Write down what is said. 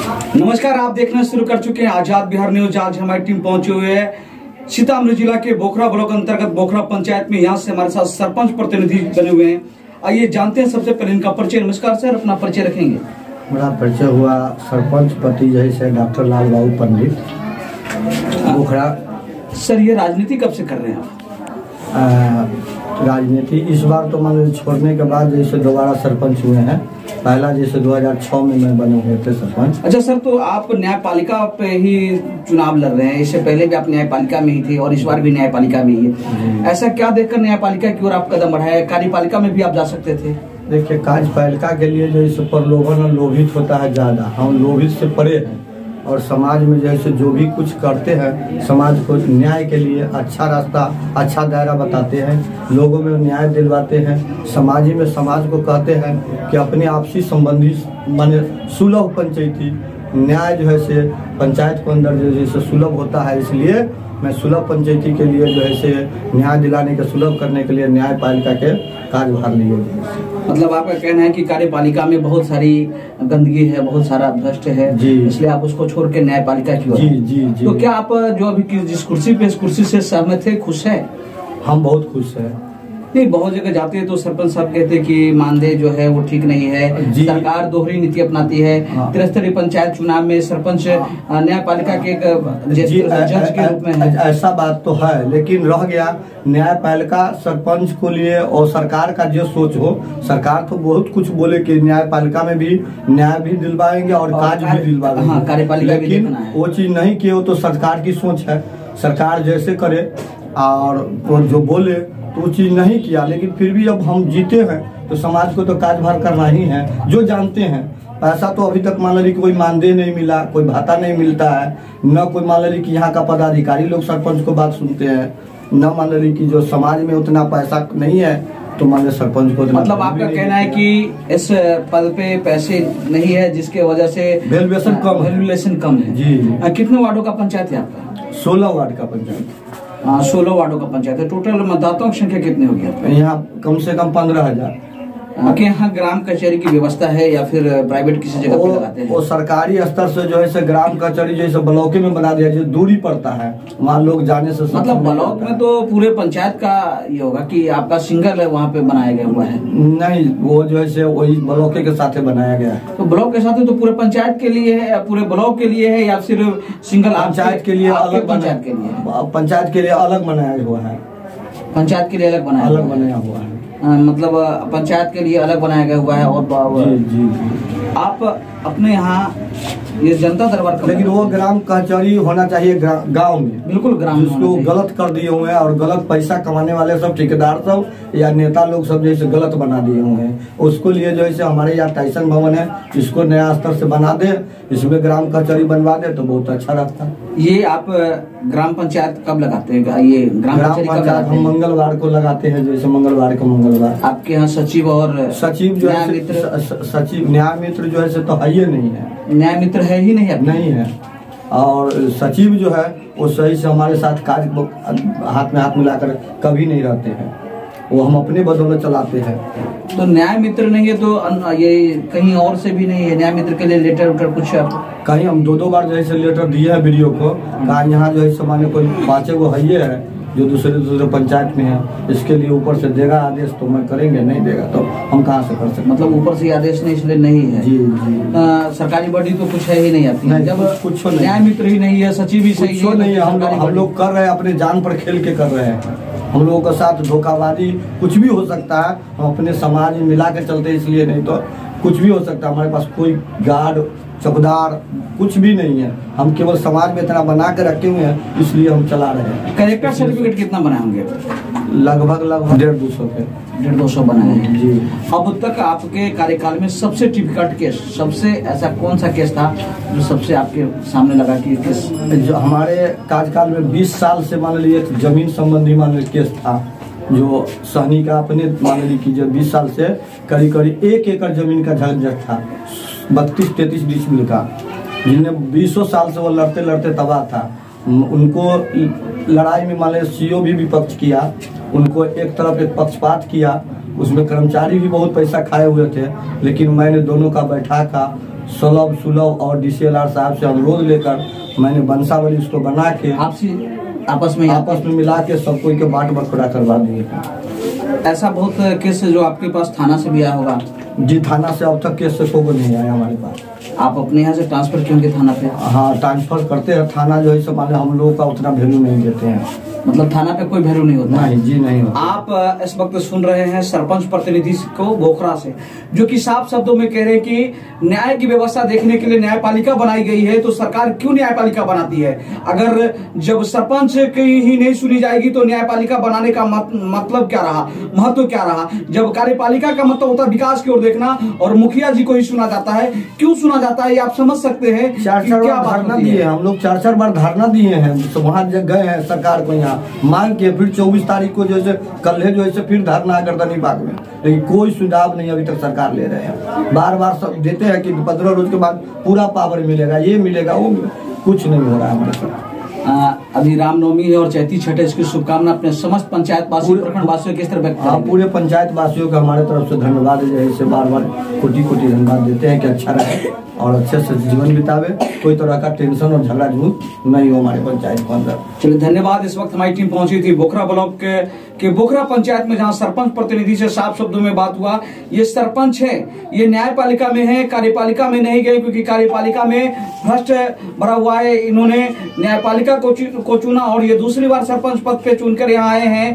नमस्कार, आप देखना शुरू कर चुके हैं आजाद बिहार न्यूज। आज हमारी टीम पहुंची हुई है सीतामढ़ी जिला के बोखरा ब्लॉक अंतर्गत बोखरा पंचायत में। यहाँ से हमारे साथ सरपंच प्रतिनिधि बने हुए हैं। आइए जानते हैं सबसे पहले इनका परिचय। नमस्कार सर, अपना परिचय रखेंगे। मेरा परिचय हुआ सरपंच पति जय से डॉक्टर लाल बाबू पंडित बोखरा। सर, ये राजनीति कब से कर रहे हैं आप? राजनीति इस बार तो मान छोड़ने के बाद जैसे दोबारा सरपंच हुए हैं। पहला जैसे 2006 में मैं बने हुए थे सरपंच। अच्छा सर, तो आप न्यायपालिका पे ही चुनाव लड़ रहे हैं। इससे पहले भी आप न्यायपालिका में ही थे और इस बार भी न्यायपालिका में ही है। ऐसा क्या देखकर न्यायपालिका की ओर आप कदम बढ़ाए? कार्यपालिका में भी आप जा सकते थे। देखिए, कार्यपालिका के लिए जैसे प्रलोभन लोभित होता है ज़्यादा, हम लोभित से परे हैं और समाज में जैसे जो भी कुछ करते हैं समाज को न्याय के लिए अच्छा रास्ता, अच्छा दायरा बताते हैं, लोगों में न्याय दिलवाते हैं। समाज में समाज को कहते हैं कि अपने आपसी संबंधी माने सुलभ पंचायती न्याय जो है से पंचायत के अंदर जैसे सुलभ होता है। इसलिए मैं सुलभ पंचायती के लिए जो है से न्याय दिलाने के सुलभ करने के लिए न्यायपालिका के कार्यभार लिए। मतलब आपका कहना है कि कार्यपालिका में बहुत सारी गंदगी है, बहुत सारा भ्रष्ट है, इसलिए आप उसको छोड़ के न्यायपालिका की ओर। जी। तो क्या आप जो अभी जिस कुर्सी पे इस कुर्सी से सहमत थे, खुश है? हम बहुत खुश हैं। नहीं, बहुत जगह जाते हैं तो सरपंच साहब कहते हैं कि मानदेय जो है वो ठीक नहीं है, सरकार दोहरी नीति अपनाती है। त्रिस्तरीय पंचायत चुनाव में सरपंच न्यायपालिका के जज के रूप में है। ऐसा बात तो है, लेकिन रह गया न्यायपालिका सरपंच को लिए और सरकार का जो सोच हो। सरकार तो बहुत कुछ बोले कि न्यायपालिका में भी न्याय भी दिलवाएंगे और काज भी दिलवाएंगे, कार्यपालिका भी लेकिन वो चीज नहीं की हो तो सरकार की सोच है। सरकार जैसे करे और जो बोले तो वो चीज नहीं किया, लेकिन फिर भी अब हम जीते हैं तो समाज को तो कार्यभार करना ही है। जो जानते हैं पैसा तो अभी तक मान ली कोई मानदेय नहीं मिला, कोई भाता नहीं मिलता है, न कोई मान ली कि यहाँ का पदाधिकारी लोग सरपंच को बात सुनते हैं, न मान ली कि जो समाज में उतना पैसा नहीं है तो मान ली सरपंच को। मतलब आपका कहना है कि इस पद पे पैसे नहीं है जिसके वजह से वैल्यूएशन कम है। जी। कितने वार्डों का पंचायत है आपका? 16 वार्ड का पंचायत। 16 वार्डों का पंचायत है। टोटल मतदाताओं की संख्या कितनी होगी? यहाँ कम से कम 15,000। आपके यहाँ ग्राम कचहरी की व्यवस्था है या फिर प्राइवेट किसी जगह पे लगाते हैं? वो सरकारी स्तर से जो है से ग्राम कचहरी जैसे ब्लॉक में बना दिया, जो दूरी पड़ता है वहाँ लोग जाने से। मतलब ब्लॉक में तो पूरे पंचायत का ये होगा कि आपका सिंगल है वहाँ पे बनाया गया हुआ है? नहीं, वो जो है से वही ब्लॉक के साथ बनाया गया है। तो ब्लॉक के साथ तो पूरे पंचायत के लिए है, पूरे ब्लॉक के लिए है या सिर्फ सिंगल? पंचायत के लिए अलग, पंचायत के लिए, पंचायत के लिए अलग बनाया हुआ है। पंचायत के लिए अलग बनाया हुआ है। मतलब पंचायत के लिए अलग बनाया गया हुआ है। और जी। आप अपने यहाँ ये जनता दरबार, लेकिन वो ग्राम कचहरी होना चाहिए गांव में। बिल्कुल ग्राम में। जिसको गलत कर दिए हुए हैं और गलत पैसा कमाने वाले सब ठेकेदार सब या नेता लोग सब जैसे गलत बना दिए हुए हैं, उसको लिए जो है हमारे यहाँ टाइसन भवन है, इसको नया स्तर से बना दे, इसमें ग्राम कचहरी बनवा दे तो बहुत अच्छा रहता। ये आप ग्राम पंचायत कब लगाते हैं? ये ग्राम पंचायत हम मंगलवार को लगाते हैं, जैसे मंगलवार को मंगलवार। आपके यहाँ सचिव और सचिव जो है सचिव न्याय मित्र जो है तो है ही नहीं है। न्याय मित्र है ही नहीं है। और सचिव जो है वो सही से हमारे साथ कार्य हाथ में हाथ मिलाकर कभी नहीं रहते हैं, वो हम अपने बदौलत चलाते हैं। तो न्याय मित्र नहीं है तो ये कहीं और से भी नहीं है? न्याय मित्र के लिए लेटर उटर कुछ कहीं हम 2 बार जैसे लेटर दिए हैं वीडियो को, कहा यहाँ जो है सामान्य कोई 5 गो है जो दूसरे पंचायत में है, इसके लिए ऊपर से देगा आदेश तो मैं करेंगे, नहीं देगा तो हम कहाँ से कर सकते। मतलब ऊपर से आदेश नहीं, इसलिए नहीं है। जी। सरकारी बॉडी तो कुछ है ही नहीं आती है। जब कुछ न्याय मित्र ही नहीं है, सचिव भी सही नहीं है, हम लोग कर रहे हैं, अपने जान पर खेल के कर रहे हैं। हम लोगों के साथ धोखाबाजी कुछ भी हो सकता है, हम अपने समाज में मिला के चलते, इसलिए नहीं तो कुछ भी हो सकता है। हमारे पास कोई गार्ड चौकीदार कुछ भी नहीं है, हम केवल समाज में इतना बना के रखे हुए हैं, इसलिए हम चला रहे हैं। कलेक्टर सर्टिफिकेट कितना बनाए होंगे? लगभग 150-200 के 150 बनाए हैं। जी। अब तक आपके कार्यकाल में सबसे डिफिकल्ट केस, सबसे ऐसा कौन सा केस था जो सबसे आपके सामने लगा कि केस? जो हमारे कार्यकाल में 20 साल से मान लीजिए जमीन संबंधी मान लीजिए केस था, जो सहनी का अपने मान लीजिए कि जो 20 साल से करीब 1 एकड़ जमीन का झंझट था, 32-33 डिसमिल का, जिन्हें 20 साल से वो लड़ते तबाह था। उनको लड़ाई में मान लीजिए सीओ भी विपक्ष किया, उनको एक तरफ एक पक्षपात किया, उसमें कर्मचारी भी बहुत पैसा खाए हुए थे, लेकिन मैंने दोनों का बैठा का सुलभ सुलभ और DCLR साहब से अनुरोध लेकर मैंने वंशावली उसको बना के आपस में मिला के सब कोई के बाट बखोड़ा करवा दिए। ऐसा बहुत केस जो आपके पास थाना से भी आया होगा? जी, थाना से अब तक केस से कोई नहीं आया हमारे पास। आप अपने यहाँ से ट्रांसफर क्यों के थाना पे? हाँ, ट्रांसफर करते हैं। थाना जो है सब माने हम लोगों का उतना वैल्यू नहीं देते हैं। मतलब थाना पे कोई वैल्यू नहीं होता? नहीं जी, नहीं होता। आप इस वक्त सुन रहे हैं सरपंच प्रतिनिधि को बोखरा से, जो कि साफ शब्दों में कह रहे हैं कि न्याय की व्यवस्था देखने के लिए न्यायपालिका बनाई गई है, तो सरकार क्यों न्यायपालिका बनाती है? अगर जब सरपंच की ही नहीं सुनी जाएगी तो न्यायपालिका बनाने का मतलब क्या रहा, महत्व क्या रहा? जब कार्यपालिका का मतलब होता है विकास की ओर देखना और मुखिया जी को ही सुना जाता है, क्यों सुना जाता है ये आप समझ सकते हैं। चार बार धरना दिए हम लोग, 4 बार धरना दिए हैं, तो वहाँ गए हैं सरकार को यहाँ मांग के, फिर 24 तारीख को जो है कल है जो है फिर धरना गर्दनी बाग में, लेकिन कोई सुझाव नहीं अभी तक सरकार ले रहे हैं। बार बार सब देते हैं कि 15 रोज के बाद पूरा पावर मिलेगा, ये मिलेगा वो मिलेगा, कुछ नहीं हो रहा है हमारे साथ। अभी रामनवमी है और चैती छठ है, इसकी शुभकामना अपने समस्त पंचायत वासियों, प्रखंड वासियों किस तरह व्यक्त करेंगे? हाँ, पूरे पंचायत वासियों का हमारे तरफ से धन्यवाद है, जैसे बार बार कोटि कोटि धन्यवाद देते हैं कि अच्छा रहे और अच्छे से जीवन बितावे, कोई तरह का टेंशन और झगड़ा झूठ नहीं हो हमारे पंचायत के अंदर। चलिए, धन्यवाद। इस वक्त हमारी टीम पहुंची थी बोखरा ब्लॉक के बोखरा पंचायत में, जहां सरपंच प्रतिनिधि से साफ शब्दों में बात हुआ। ये सरपंच है, ये न्यायपालिका में है, कार्यपालिका में नहीं गए, क्योंकि कार्यपालिका में भ्रष्ट भरा हुआ है। इन्होंने न्यायपालिका को चुना और ये दूसरी बार सरपंच पद पे चुनकर यहाँ आए हैं।